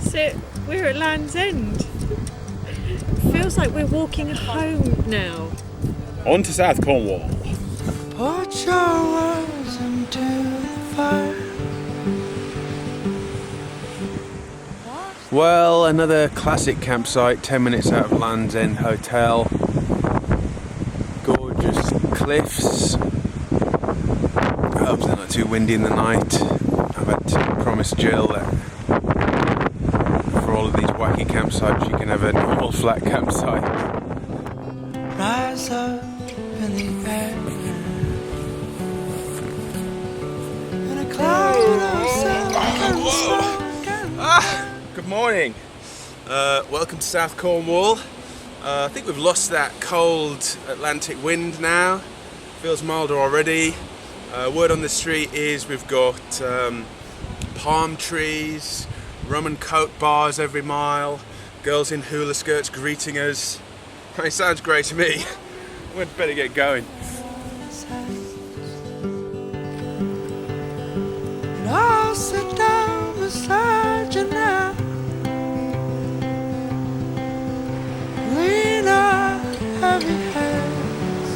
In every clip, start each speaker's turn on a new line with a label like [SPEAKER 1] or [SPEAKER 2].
[SPEAKER 1] So we're at Land's End. Feels like we're walking home now.
[SPEAKER 2] On to South Cornwall.
[SPEAKER 3] Put your words into the fire.
[SPEAKER 2] Well, another classic campsite, 10 minutes out of Land's End Hotel. Gorgeous cliffs. I hope they're not too windy in the night. I've had to promise Jill that for all of these wacky campsites you can have a normal flat campsite.
[SPEAKER 3] Rise up in the air. In a cloud of smoke and smoke.
[SPEAKER 2] Good morning. Welcome to South Cornwall. I think we've lost that cold Atlantic wind now. Feels milder already. Word on the street is we've got palm trees, rum and coke bars every mile, girls in hula skirts greeting us. It sounds great to me. We'd better get going.
[SPEAKER 3] And I'll sit down beside you now. Lean our heavy hands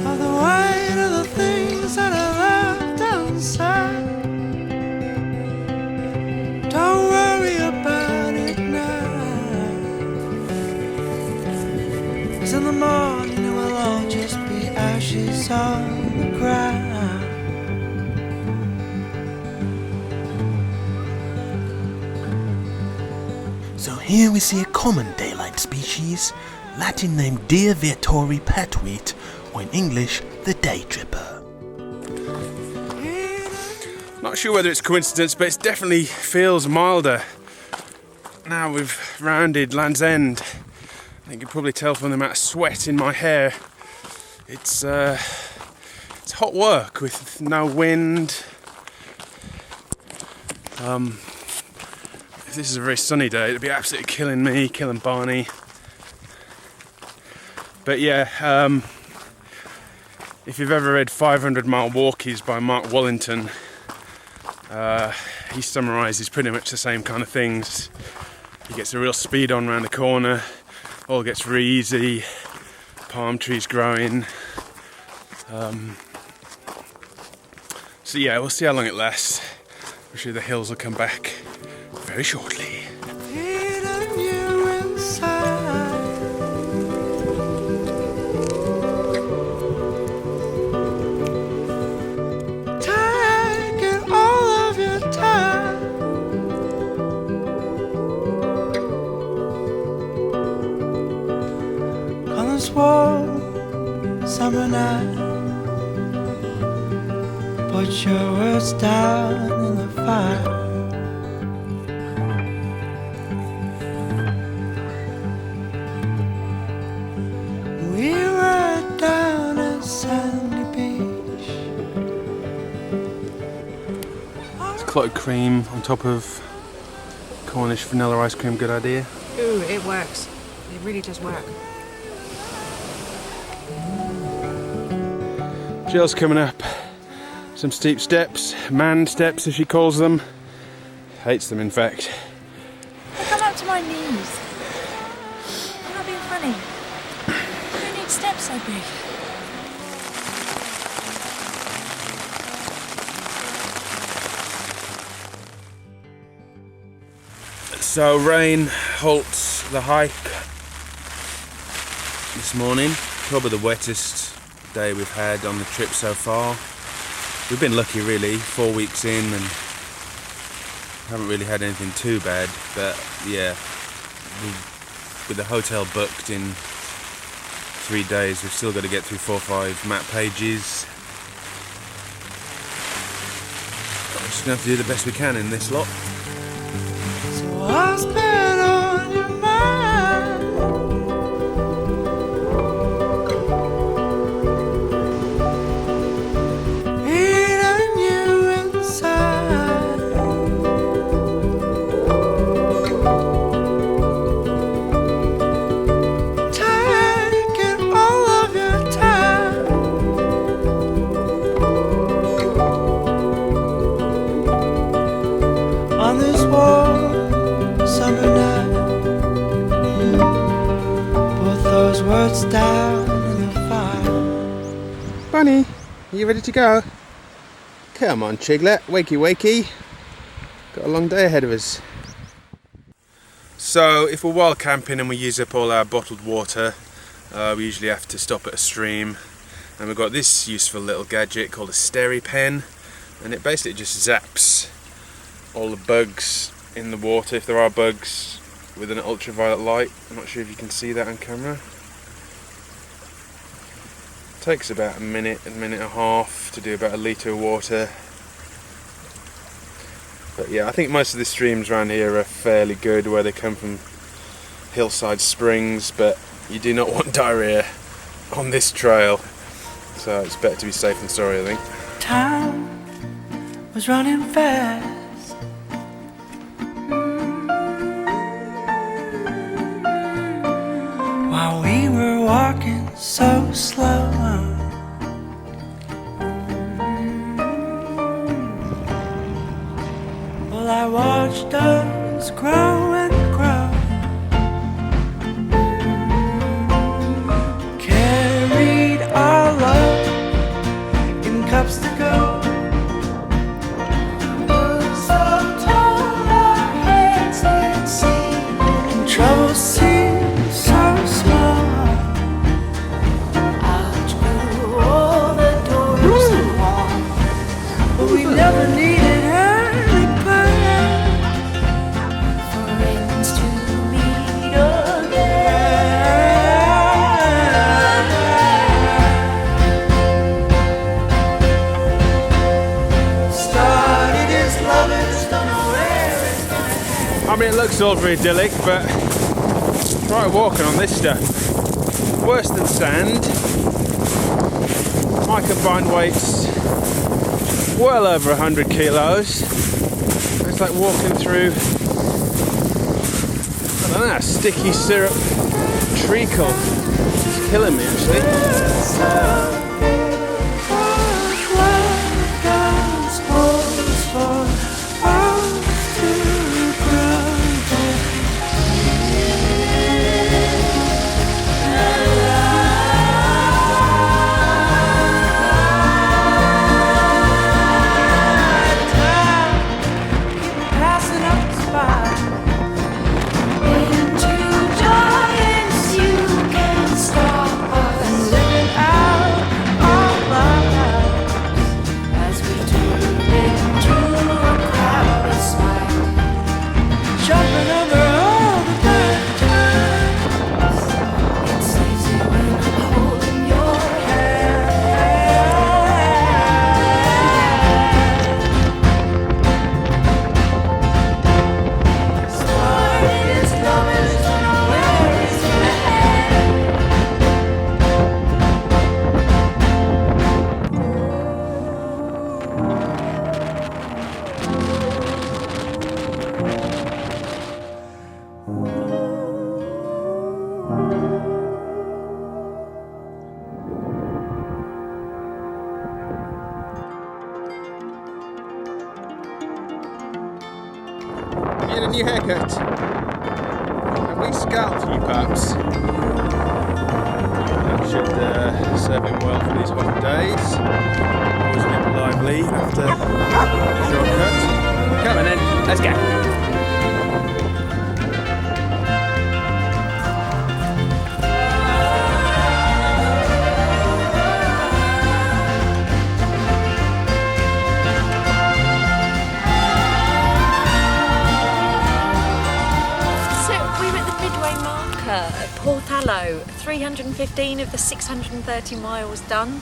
[SPEAKER 3] on the weight of the things that I left unsaid. Don't worry about it now. 'Cause in the morning it will all just be ashes on the ground.
[SPEAKER 4] So here we see a common daylight species, Latin named Deer viatori petuit, or in English, the day tripper.
[SPEAKER 2] Not sure whether it's coincidence, but it definitely feels milder. Now we've rounded Land's End. I think you can probably tell from the amount of sweat in my hair. It's hot work with no wind. If this is a very sunny day, it'd be absolutely killing me, killing Barney. But yeah, if you've ever read 500 Mile Walkies by Mark Wallington, he summarises pretty much the same kind of things. He gets a real speed on around the corner, all gets really easy, palm trees growing. So yeah, we'll see how long it lasts. I'm sure the hills will come back very shortly.
[SPEAKER 3] Hidden you inside. Taking all of your time. On this warm summer night, put your words down in the fire. We were down at Sandy Beach.
[SPEAKER 2] It's clotted cream on top of Cornish vanilla ice cream, good idea.
[SPEAKER 1] Ooh, it works. It really does work.
[SPEAKER 2] Jill's coming up some steep steps, man steps as she calls them. Hates them, in fact.
[SPEAKER 5] Come up to my knees. I'm not being funny. You don't need steps so big.
[SPEAKER 2] So rain halts the hike this morning. Probably the wettest day we've had on the trip so far. We've been lucky really, 4 weeks in, and haven't really had anything too bad, but yeah, with the hotel booked in 3 days, we've still got to get through 4 or 5 map pages. We're just going to have to do the best we can in this lot.
[SPEAKER 3] So what's been on your mind? Eating you inside. Taking all of your time. us down in the fire.
[SPEAKER 2] Bunny, are you ready to go? Come on, Chiglet, wakey wakey. Got a long day ahead of us. So if we're wild camping and we use up all our bottled water, we usually have to stop at a stream, and we've got this useful little gadget called a Steri pen, and it basically just zaps all the bugs in the water, if there are bugs, with an ultraviolet light. I'm not sure if you can see that on camera. Takes about a minute and a half to do about a litre of water. But yeah, I think most of the streams around here are fairly good, where they come from hillside springs, but you do not want diarrhea on this trail, so it's better to be safe than sorry, I think.
[SPEAKER 3] Time was running fast. While we were walking so slow. Well, I watched us grow and grow. Carried our love in cups to go. So tall our heads did seem, and trouble seemed so small. Outgrew all the doors and walls, but we never needed early bird for ends to meet again. Started as lovers, don't know where it's gonna end.
[SPEAKER 2] I mean, it looks all very idyllic, but try walking on this stuff. Worse than sand. My combined weight's well over 100 kilos. It's like walking through, I don't know, sticky syrup treacle. It's killing me, actually. You had a new haircut. And we scalped you, perhaps. That should serve him well for these hot days. Always a bit lively after a shortcut. Come on then, let's go.
[SPEAKER 5] Portallo, 315 of the 630 miles done.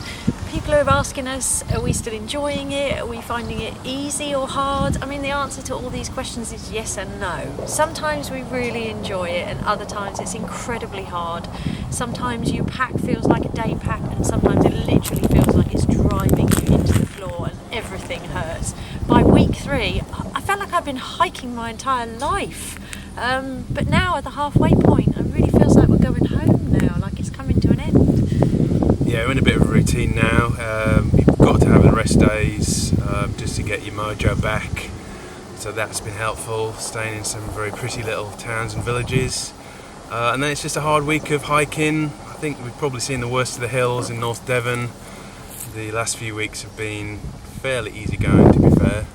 [SPEAKER 5] People are asking us, are we still enjoying it? Are we finding it easy or hard? I mean, the answer to all these questions is yes and no. Sometimes we really enjoy it, and other times it's incredibly hard. Sometimes your pack feels like a day pack, and sometimes it literally feels like it's driving you into the floor and everything hurts. By week 3, I felt like I've been hiking my entire life. But now at the halfway point, it really feels like we're going home now, like it's coming to an end.
[SPEAKER 2] Yeah, we're in a bit of a routine now. You've got to have the rest days just to get your mojo back. So that's been helpful, staying in some very pretty little towns and villages. And then it's just a hard week of hiking. I think we've probably seen the worst of the hills in North Devon. The last few weeks have been fairly easy going, to be fair.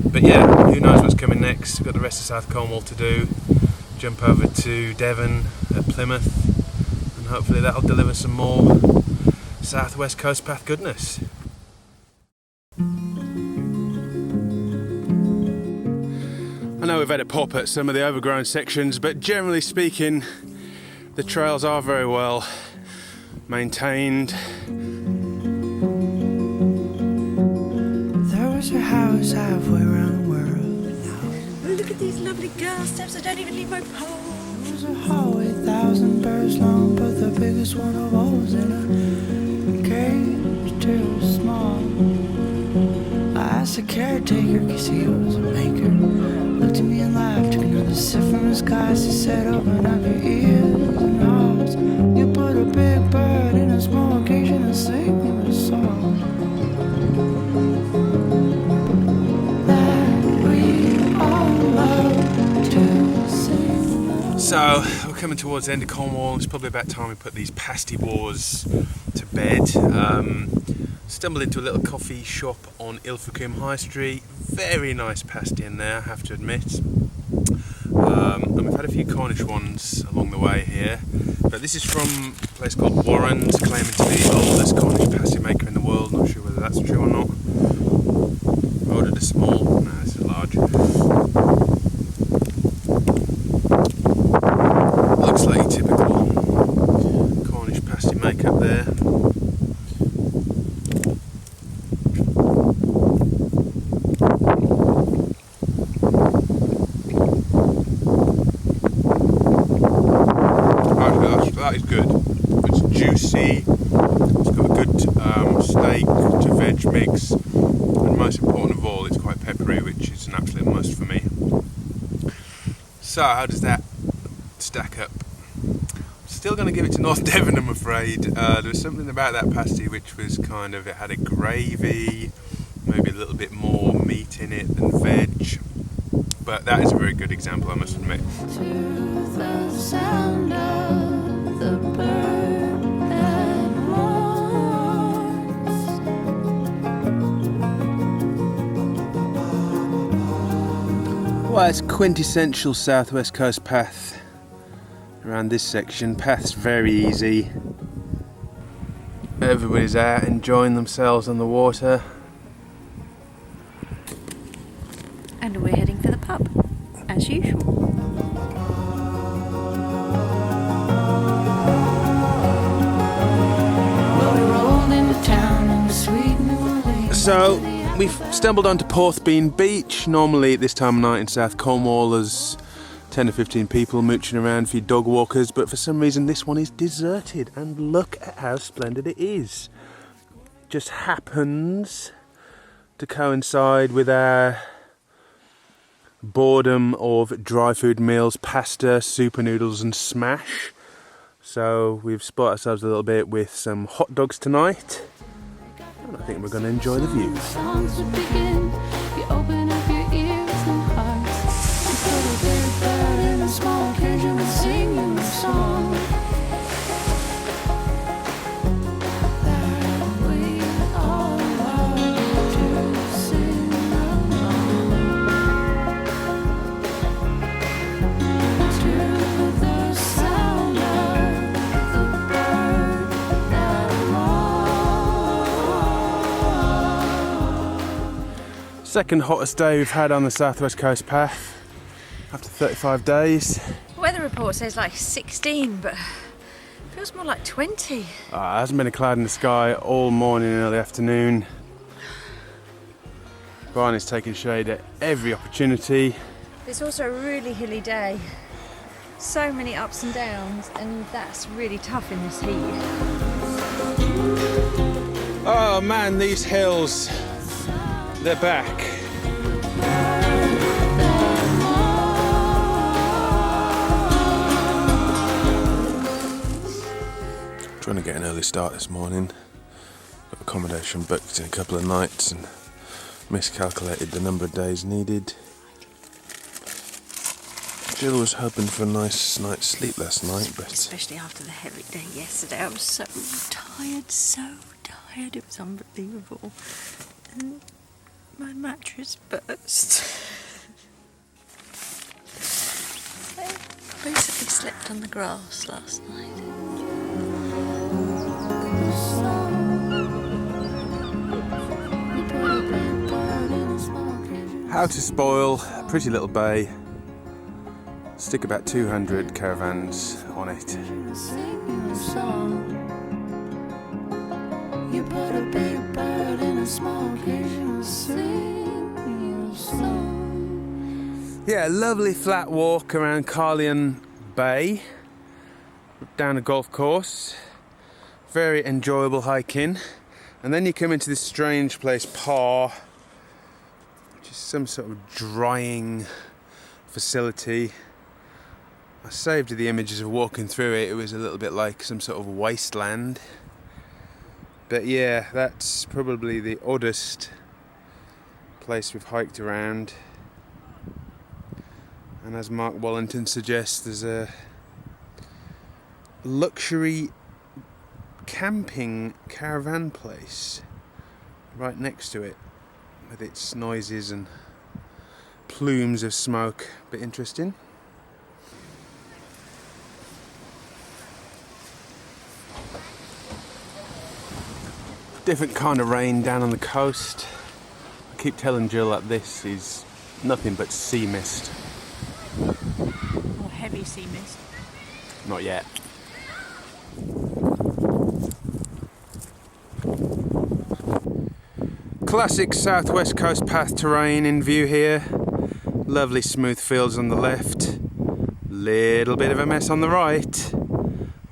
[SPEAKER 2] But yeah, who knows what's coming next. We've got the rest of South Cornwall to do. Jump over to Devon at Plymouth, and hopefully that'll deliver some more South West Coast Path goodness. I know we've had a pop at some of the overgrown sections, but generally speaking, the trails are very well maintained.
[SPEAKER 3] There was a house halfway around the world.
[SPEAKER 5] Look at these lovely girl steps. I don't even need my pole.
[SPEAKER 3] There was a hallway 1,000 birds long, but the biggest one of all was in a cage too small. I asked the caretaker, cause he was a maker. Looked at me and laughed, took another sip from his glass. He said, open up your ears and hearts. You put a big bird in a small cage and sing you a song that we all love to sing.
[SPEAKER 2] So we're coming towards the end of Cornwall. It's probably about time we put these pasty wars to bed. Stumbled into a little coffee shop on Ilfracombe High Street. Very nice pasty in there, I have to admit. And we've had a few Cornish ones along the way here. But this is from a place called Warren's, claiming to be the oldest Cornish pasty maker in the world. Not sure whether that's true or not. Ordered a small, no, this is large. Looks like your typical Cornish pasty maker up there. That is good. It's juicy, it's got a good steak to veg mix, and most important of all, it's quite peppery, which is an absolute must for me. So, how does that stack up? Still going to give it to North Devon, I'm afraid. There was something about that pasty which was kind of, it had a gravy, maybe a little bit more meat in it than veg, but that is a very good example, I must admit.
[SPEAKER 3] To the sound of the bird that mourns.
[SPEAKER 2] Well, it's quintessential Southwest Coast path around this section. Path's very easy. Everybody's out enjoying themselves on the water.
[SPEAKER 5] And we're heading for the pub, as usual.
[SPEAKER 2] So we've stumbled onto Porthbean Beach. Normally at this time of night in South Cornwall there's 10 or 15 people mooching around for your dog walkers, but for some reason this one is deserted, and look at how splendid it is. Just happens to coincide with our boredom of dry food meals, pasta, super noodles and smash. So we've spoilt ourselves a little bit with some hot dogs tonight. I think we're going to enjoy the view.
[SPEAKER 3] Songs would begin. You open up your ears and hearts. You put a big bird in a small cage and sing you a song that we all love to sing along. To the sound of the bird that mourns.
[SPEAKER 2] Second hottest day we've had on the Southwest Coast Path after 35 days.
[SPEAKER 5] Weather report says like 16, but it feels more like 20.
[SPEAKER 2] There hasn't been a cloud in the sky all morning and early afternoon. Barney's taking shade at every opportunity.
[SPEAKER 5] It's also a really hilly day. So many ups and downs, and that's really tough in this heat.
[SPEAKER 2] Oh man, these hills, they're back. Trying to get an early start this morning. Got accommodation booked in a couple of nights and miscalculated the number of days needed. Jill was hoping for a nice night's sleep last night, but...
[SPEAKER 5] Especially after the heavy day yesterday. I was so tired, so tired. It was unbelievable. And my mattress burst. So I basically slept on the grass last night.
[SPEAKER 2] How to spoil a pretty little bay. Stick about 200 caravans on it.
[SPEAKER 3] You put a big bird in a small cage and sing your song.
[SPEAKER 2] Yeah, lovely flat walk around Carlion Bay, down a golf course. Very enjoyable hiking. And then you come into this strange place, Parr, which is some sort of drying facility. I saved the images of walking through it. It was a little bit like some sort of wasteland. But yeah, that's probably the oddest place we've hiked around. And as Mark Wallington suggests, there's a luxury camping caravan place right next to it, with its noises and plumes of smoke. A bit interesting. Different kind of rain down on the coast. I keep telling Jill that this is nothing but sea mist.
[SPEAKER 5] Or heavy sea mist.
[SPEAKER 2] Not yet. Classic southwest coast path terrain in view here. Lovely smooth fields on the left. Little bit of a mess on the right.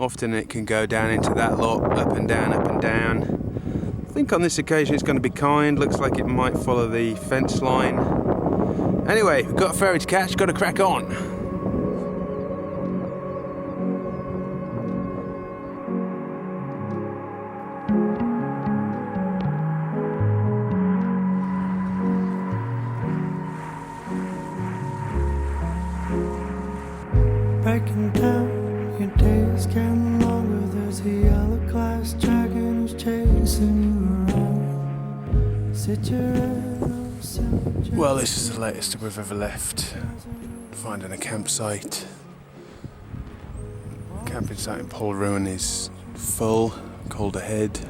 [SPEAKER 2] Often it can go down into that lot, up and down, up and down. I think on this occasion it's going to be kind. Looks like it might follow the fence line. Anyway, we've got a ferry to catch, got to crack on.
[SPEAKER 3] Back in town, your days getting longer. There's a yellow glass dragon who's chasing you around. Sit your head on some
[SPEAKER 2] Well, this is the latest we've ever left. Finding a campsite. Camping site in Paul Ruin is full, called ahead.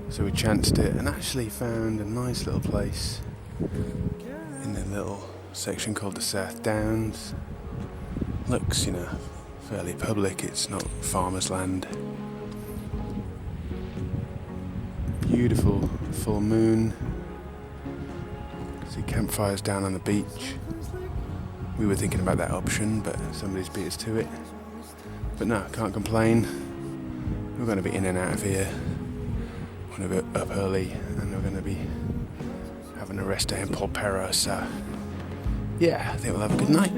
[SPEAKER 2] So we chanced it and actually found a nice little place in a little section called the South Downs. Looks, fairly public. It's not farmers' land. Beautiful full moon. See campfires down on the beach. We were thinking about that option, but somebody's beat us to it. But no, can't complain. We're going to be in and out of here. We're going to be up early, and we're going to be having a rest day in Polperro. So yeah, I think we'll have a good night.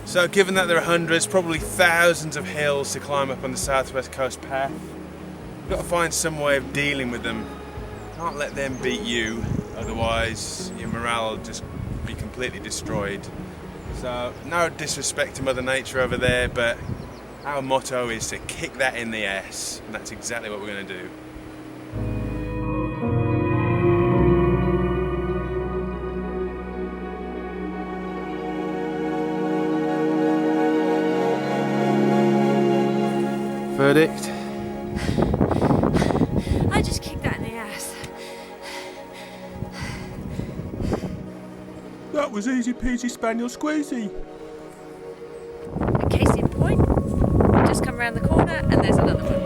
[SPEAKER 2] So given that there are hundreds, probably thousands of hills to climb up on the southwest coast path, you've got to find some way of dealing with them. Can't let them beat you, otherwise your morale will just be completely destroyed. So no disrespect to Mother Nature over there, but our motto is to kick that in the ass, and that's exactly what we're going to do. Verdict?
[SPEAKER 5] I just kicked that in the ass.
[SPEAKER 2] That was easy peasy spaniel squeezy.
[SPEAKER 5] Case in point, just come around the corner and there's another one.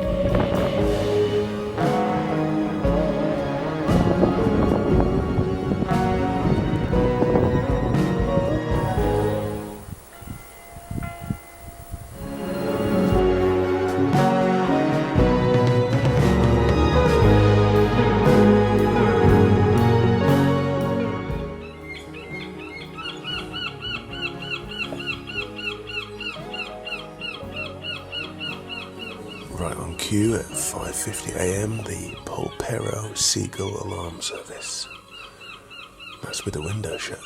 [SPEAKER 4] Right on cue at 5:50 a.m. the Polperro Seagull Alarm Service. That's with the window shut.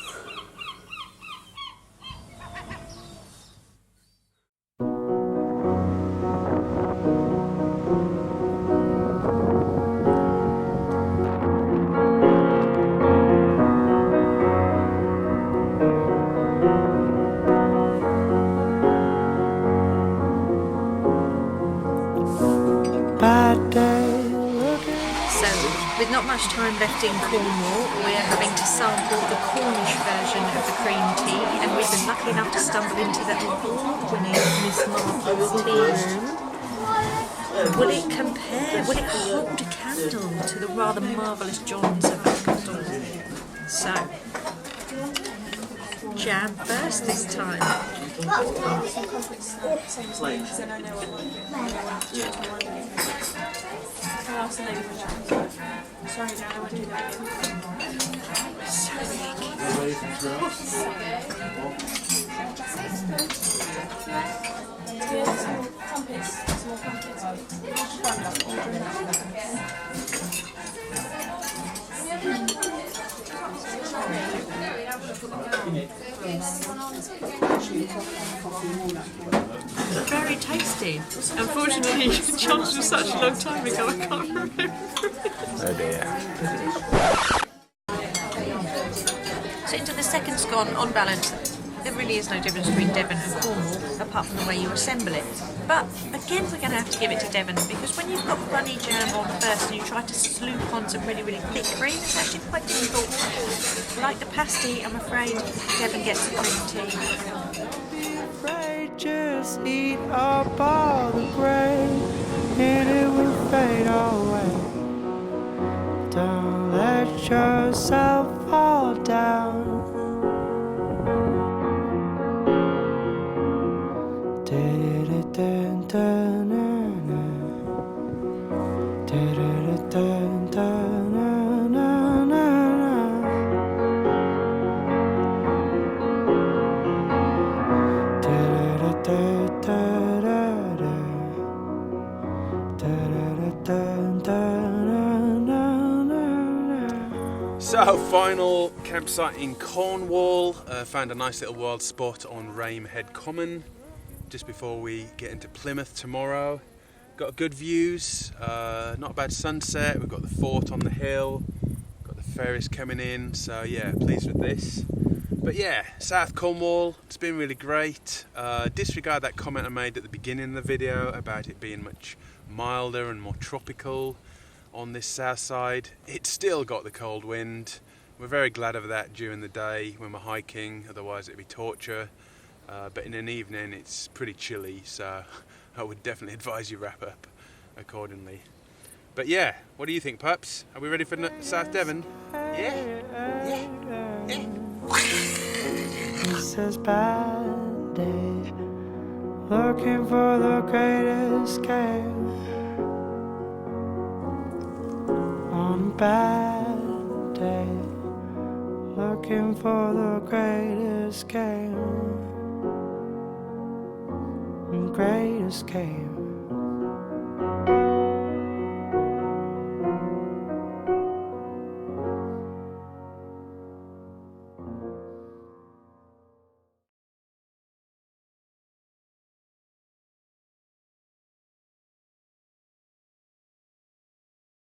[SPEAKER 5] So, with not much time left in Cornwall, we're having to sample the Cornish version of the cream tea, and we've been lucky enough to stumble into the award-winning Miss Martha's tea room. Will it compare, will it hold a candle to the rather marvellous Johns of Bristol? So, jam first this time.
[SPEAKER 1] Sorry, Dad, I won't do that
[SPEAKER 5] Very tasty. Unfortunately, John's was such a long time ago, I can't remember.
[SPEAKER 2] Oh dear.
[SPEAKER 5] So into the second scone, on balance, there really is no difference between Devon and Cornwall, apart from the way you assemble it. But again, we're going to have to give it to Devon, because when you've got runny jam on first and you try to sloop on some really, really thick cream, it's actually quite difficult. Like the pasty, I'm afraid Devon gets the cream tea.
[SPEAKER 3] Just eat up all the grain and it will fade away. Don't let yourself fall down.
[SPEAKER 2] So, final campsite in Cornwall. Found a nice little wild spot on Ramehead Common just before we get into Plymouth tomorrow. Got good views, not a bad sunset. We've got the fort on the hill, got the ferries coming in, so yeah, pleased with this. But yeah, South Cornwall, it's been really great. Disregard that comment I made at the beginning of the video about it being much milder and more tropical on this south side. It's still got the cold wind. We're very glad of that during the day when we're hiking, otherwise it'd be torture. But in an evening it's pretty chilly, so I would definitely advise you wrap up accordingly. But yeah, what do you think, pups? Are we ready for South Devon? Yeah?
[SPEAKER 3] This is bad day, looking for the great escape. On a bad day, looking for the great escape. Great escape.